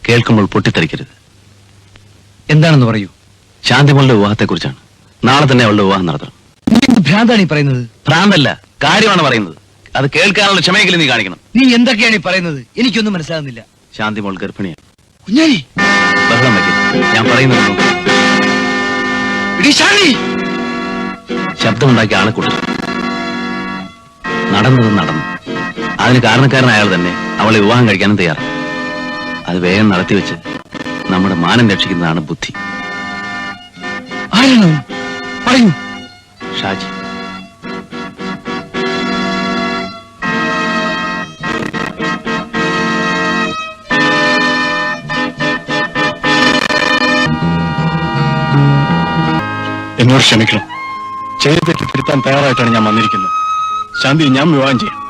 കേൾക്കുമ്പോൾ പൊട്ടിത്തെറിക്കരുത്. എന്താണെന്ന് പറയൂ. ശാന്തിമോളുടെ വിവാഹത്തെക്കുറിച്ചാണ്. നാളെ തന്നെ അവളുടെ വിവാഹം നടത്തണം. നീ എന്ത് ഭ്രാന്താണ് ഈ പറയുന്നത്? ഭ്രാന്തല്ല, കാര്യമാണ് പറയുന്നത്. അത് കേൾക്കാനുള്ള ക്ഷമയെങ്കിലും നീ കാണിക്കണം. നീ എന്തൊക്കെയാണ് ഈ പറയുന്നത്? എനിക്കൊന്നും മനസ്സിലാകുന്നില്ല. ശാന്തിമോൾ ഗർഭിണിയാണ്. കുഞ്ഞാലി, ബഹളം വയ്ക്കരുത്. ഞാൻ പറയുന്നത് ശബ്ദമുണ്ടാക്കി ആളെ കൂട്ടരുത്. നടന്നത് നടന്നു. അതിന് കാരണക്കാരൻ അയാൾ തന്നെ അവളെ വിവാഹം കഴിക്കാനും തയ്യാറാണ്. അത് വേഗം നടത്തിവെച്ച് നമ്മുടെ മാനം രക്ഷിക്കുന്നതാണ് ബുദ്ധി. ആരാണ്? പറയൂ. ഷാജി. എന്നോട് ക്ഷമിക്കണം. ചെയ്ത തെറ്റ് തിരുത്താൻ തയ്യാറായിട്ടാണ് ഞാൻ വന്നിരിക്കുന്നത്. ശാന്തി, ഞാൻ വിവാഹം ചെയ്യാം.